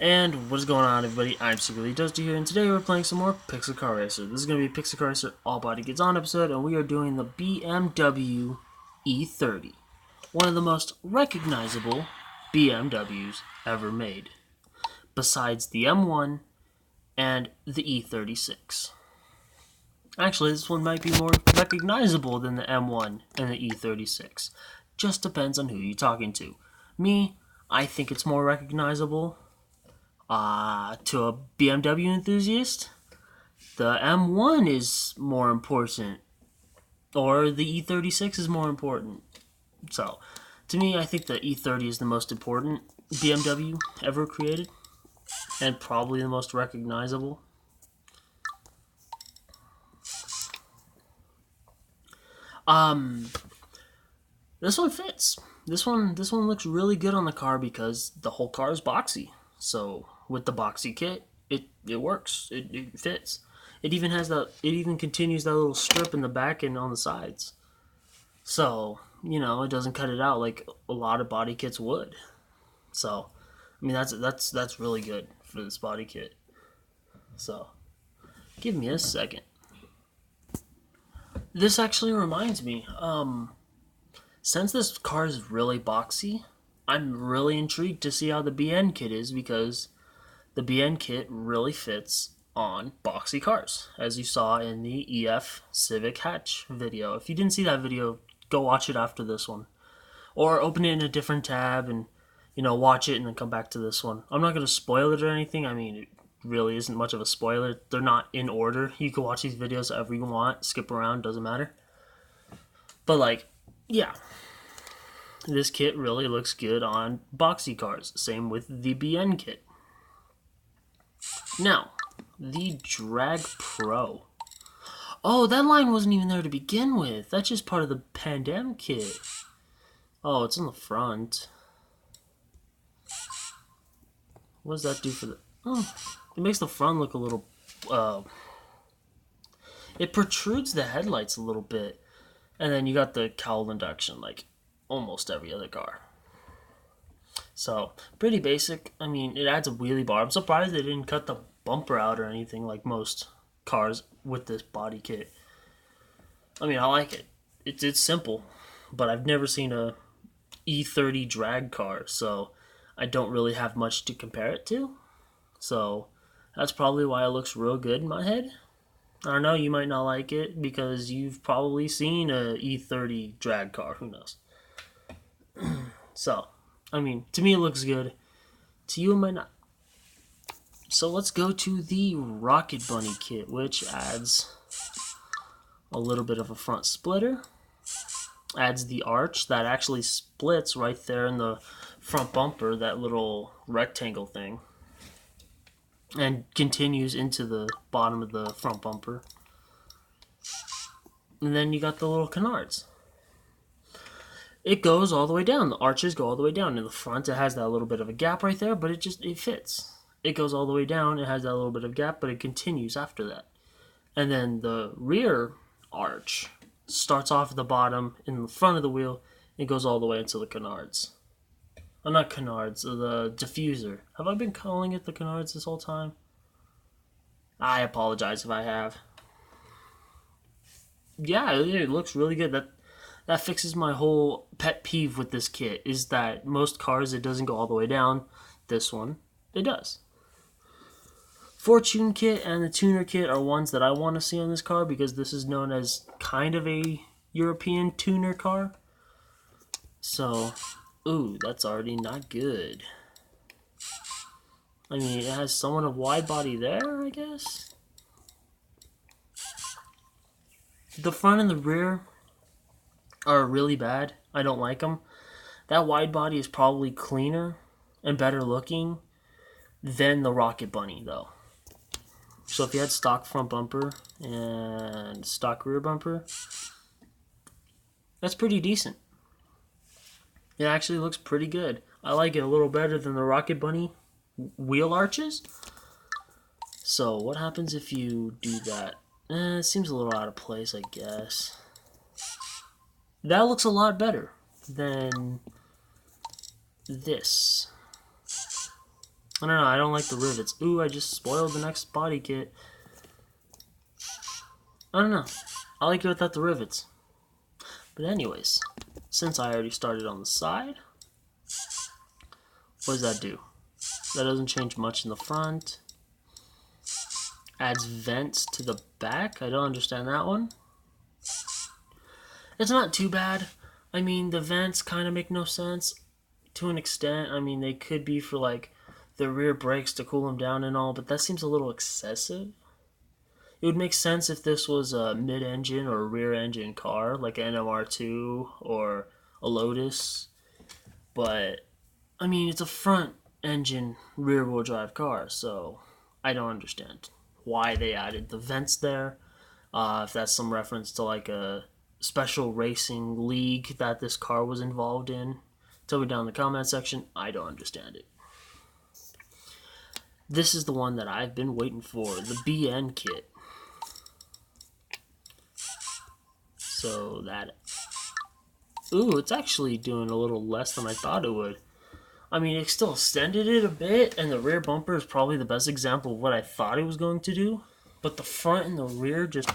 And what is going on, everybody? I'm Secretly Dusty here, and today we're playing some more Pixel Car Racer. This is going to be Pixel Car Racer All Body Gets On episode, and we are doing the BMW E30, one of the most recognizable BMWs ever made, besides the M1 and the E36. Actually, this one might be more recognizable than the M1 and the E36. Just depends on who you're talking to. Me, I think it's more recognizable. To a BMW enthusiast, the M1 is more important, or the E36 is more important. So, to me, I think the E30 is the most important BMW ever created, and probably the most recognizable. Um, this one fits. This one looks really good on the car because the whole car is boxy. So with the boxy kit, it works. It fits. It even has that. It even continues that little strip in the back and on the sides. So it doesn't cut it out like a lot of body kits would. So I mean that's really good for this body kit. So give me a second. This actually reminds me. Since this car is really boxy, I'm really intrigued to see how the BN kit is because the BN kit really fits on boxy cars, as you saw in the EF Civic Hatch video. If you didn't see that video, go watch it after this one. Or open it in a different tab and, watch it and then come back to this one. I'm not going to spoil it or anything. I mean, it really isn't much of a spoiler. They're not in order. You can watch these videos however you want, skip around, doesn't matter. But, yeah, this kit really looks good on boxy cars. Same with the BN kit. Now, the Drag Pro. Oh, that line wasn't even there to begin with. That's just part of the Pandem kit. Oh, it's in the front. What does that do for the... Oh, it makes the front look a little... It protrudes the headlights a little bit. And then you got the cowl induction, like almost every other car. So, pretty basic. I mean, it adds a wheelie bar. I'm surprised they didn't cut the bumper out or anything like most cars with this body kit. I mean, I like it. It's simple, but I've never seen a E30 drag car, so I don't really have much to compare it to. So, that's probably why it looks real good in my head. I don't know, you might not like it because you've probably seen a E30 drag car. Who knows? So, I mean, to me it looks good. To you it might not. So let's go to the Rocket Bunny kit, which adds a little bit of a front splitter. Adds the arch that actually splits right there in the front bumper, that little rectangle thing. And continues into the bottom of the front bumper. And then you got the little canards. It goes all the way down. The arches go all the way down. In the front, it has that little bit of a gap right there, but it fits. It goes all the way down. It has that little bit of gap, but it continues after that. And then the rear arch starts off at the bottom in the front of the wheel. It goes all the way into the canards. Oh, not canards, the diffuser. Have I been calling it the canards this whole time? I apologize if I have. Yeah, it looks really good. That fixes my whole pet peeve with this kit, is that most cars it doesn't go all the way down. This one, it does. Fortune kit and the tuner kit are ones that I want to see on this car because this is known as kind of a European tuner car. So, ooh, that's already not good. I mean, it has somewhat of wide body there, I guess. The front and the rear are really bad. I don't like them. That wide body is probably cleaner and better looking than the Rocket Bunny, though. So if you had stock front bumper and stock rear bumper, that's pretty decent. It actually looks pretty good. I like it a little better than the Rocket Bunny wheel arches. So what happens if you do that? It seems a little out of place, I guess. That looks a lot better than this. I don't know, I don't like the rivets. Ooh, I just spoiled the next body kit. I don't know. I like it without the rivets. But anyways, since I already started on the side, what does that do? That doesn't change much in the front. Adds vents to the back. I don't understand that one. It's not too bad. I mean, the vents kind of make no sense to an extent. I mean, they could be for like the rear brakes to cool them down and all, but that seems a little excessive. It would make sense if this was a mid-engine or a rear-engine car, like an NMR2 or a Lotus. But, I mean, it's a front-engine, rear-wheel drive car, so I don't understand why they added the vents there. If that's some reference to like a special racing league that this car was involved in, tell me down in the comment section. I don't understand it. This is the one that I've been waiting for, the BN kit. So that, ooh, it's actually doing a little less than I thought it would. I mean, it still extended it a bit, and the rear bumper is probably the best example of what I thought it was going to do. But the front and the rear just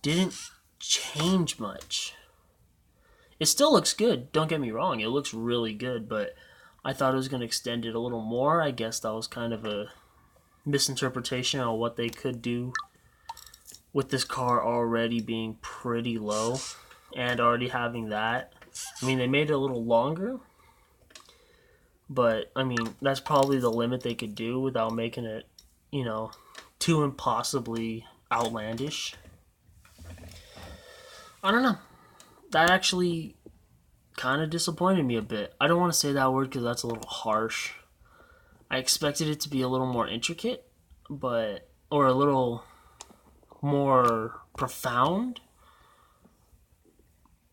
didn't change much. It still looks good, don't get me wrong, it looks really good, but I thought it was going to extend it a little more. I guess that was kind of a misinterpretation on what they could do with this car already being pretty low and already having that. I mean, they made it a little longer, but I mean, that's probably the limit they could do without making it, you know, too impossibly outlandish. I don't know. That actually kind of disappointed me a bit. I don't want to say that word because that's a little harsh. I expected it to be a little more intricate, but, or a little more profound.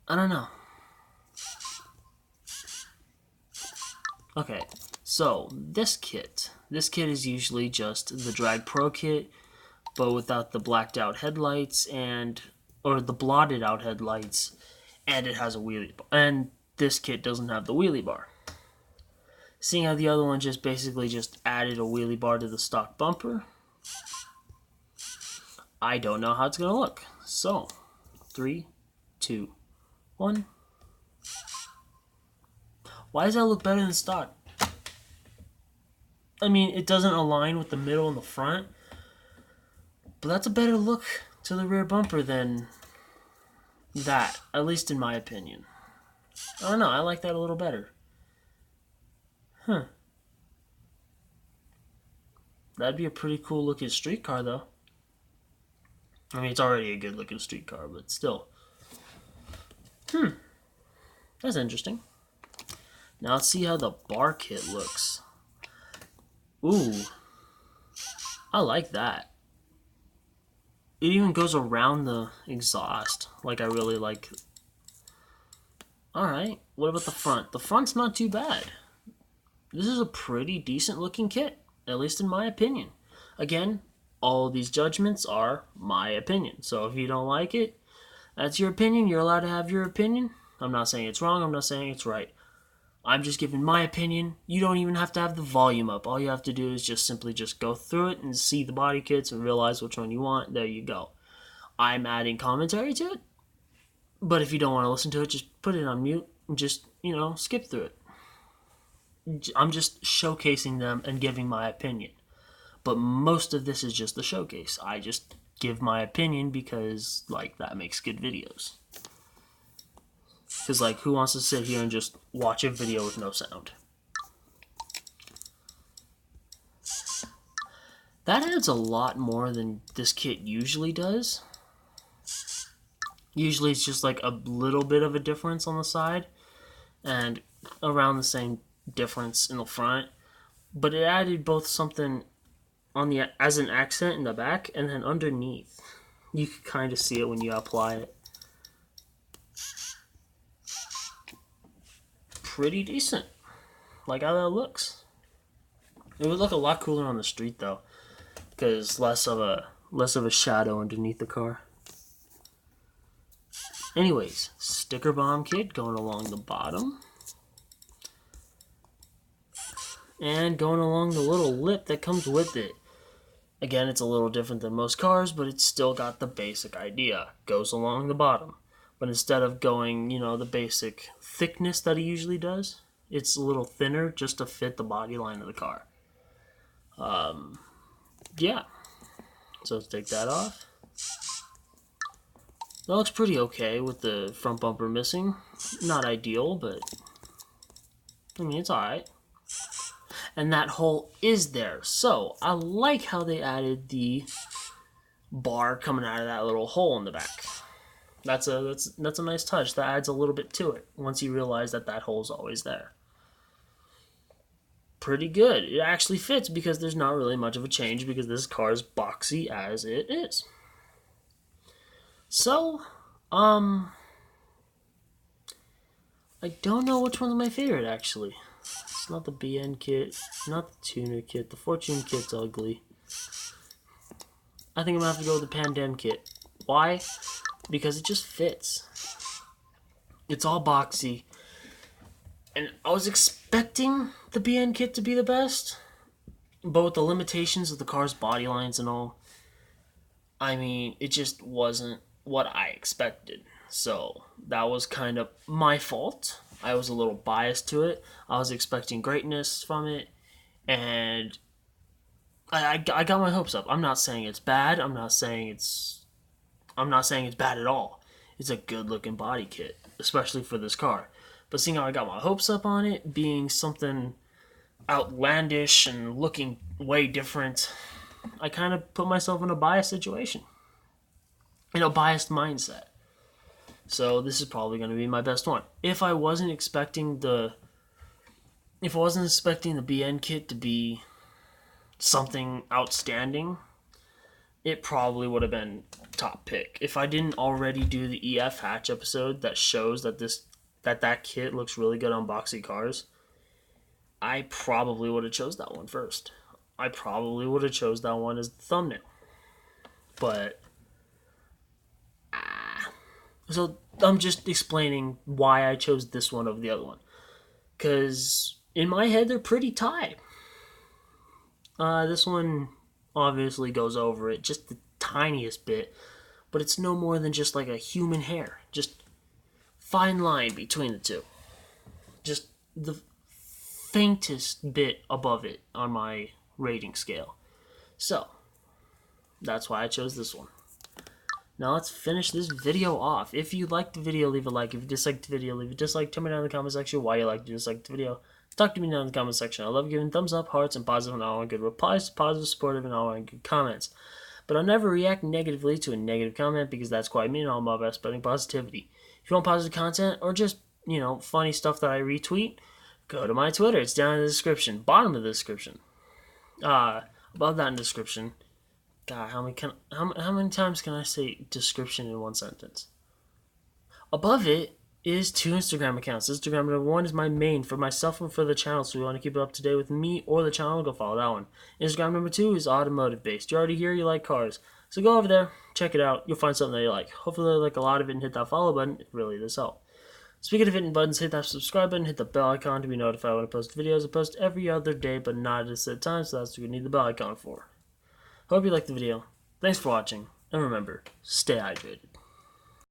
I don't know. Okay, so this kit is usually just the Drag Pro kit, but without the blacked out headlights or the blotted out headlights, and it has a wheelie bar. And this kit doesn't have the wheelie bar. Seeing how the other one just basically just added a wheelie bar to the stock bumper, I don't know how it's gonna look. So, 3, 2, 1. Why does that look better than stock? I mean, it doesn't align with the middle and the front, but that's a better look to the rear bumper than that, at least in my opinion. I don't know, I like that a little better. Huh. That'd be a pretty cool looking street car, though. I mean, it's already a good looking street car, but still. That's interesting. Now let's see how the bar kit looks. Ooh. I like that. It even goes around the exhaust. Like, I really like. Alright, what about the front? The front's not too bad. This is a pretty decent looking kit, at least in my opinion. Again, all of these judgments are my opinion. So if you don't like it, that's your opinion. You're allowed to have your opinion. I'm not saying it's wrong. I'm not saying it's right. I'm just giving my opinion. You don't even have to have the volume up. All you have to do is just simply just go through it and see the body kits and realize which one you want. There you go. I'm adding commentary to it. But if you don't want to listen to it, just put it on mute and just, skip through it. I'm just showcasing them and giving my opinion. But most of this is just the showcase. I just give my opinion because, that makes good videos. Because, who wants to sit here and just watch a video with no sound? That adds a lot more than this kit usually does. Usually it's just a little bit of a difference on the side and around the same difference in the front. But it added both something as an accent in the back and then underneath. You can kind of see it when you apply it. Pretty decent. Like how that looks. It would look a lot cooler on the street though, because less of a shadow underneath the car. Anyways, sticker bomb kit going along the bottom. and going along the little lip that comes with it. Again, it's a little different than most cars, but it's still got the basic idea. Goes along the bottom. But instead of going, the basic thickness that he usually does, it's a little thinner just to fit the body line of the car. Yeah. So let's take that off. That looks pretty okay with the front bumper missing. Not ideal, but I mean, it's alright. And that hole is there. So I like how they added the bar coming out of that little hole in the back. That's a nice touch. That adds a little bit to it once you realize that hole's always there. Pretty good. It actually fits because there's not really much of a change because this car is boxy as it is. So, I don't know which one's my favorite actually. It's not the BN kit, not the tuner kit. The Fortune kit's ugly. I think I'm gonna have to go with the Pandem kit. Why? Because it just fits. It's all boxy. And I was expecting the BN kit to be the best, but with the limitations of the car's body lines and all, I mean, it just wasn't what I expected. So that was kind of my fault. I was a little biased to it. I was expecting greatness from it, and I got my hopes up. I'm not saying it's bad. I'm not saying it's bad at all. It's a good looking body kit, especially for this car. But seeing how I got my hopes up on it being something outlandish and looking way different, I kind of put myself in a biased situation, in a biased mindset. So this is probably going to be my best one. If I wasn't expecting the BN kit to be something outstanding, it probably would have been top pick. If I didn't already do the EF hatch episode that shows that that kit looks really good on boxy cars, I probably would have chose that one first. I probably would have chose that one as the thumbnail. But so I'm just explaining why I chose this one over the other one. Because in my head, they're pretty tied. This one obviously goes over it just the tiniest bit, but it's no more than just like a human hair. Just fine line between the two. Just the faintest bit above it on my rating scale. So, that's why I chose this one. Now let's finish this video off. If you liked the video, leave a like. If you disliked the video, leave a dislike. Tell me down in the comment section why you liked or disliked the video. Talk to me down in the comment section. I love giving thumbs up, hearts, and positive and all good replies, positive, supportive, and all good comments. But I'll never react negatively to a negative comment because that's quite mean. I'm all about spreading positivity. If you want positive content or just, funny stuff that I retweet, go to my Twitter. It's down in the description. Bottom of the description. Above that in the description. God, how many times can I say description in one sentence? Above it is 2 Instagram accounts. Instagram number 1 is my main for myself and for the channel, so if you want to keep it up to date with me or the channel, go follow that one. Instagram number 2 is automotive based. You're already here, you like cars. So go over there, check it out. You'll find something that you like. Hopefully you like a lot of it and hit that follow button. It really does help. Speaking of hitting buttons, hit that subscribe button, hit the bell icon to be notified when I post videos. I post every other day, but not at a set time, so that's what you need the bell icon for. Hope you liked the video. Thanks for watching, and remember, stay hydrated.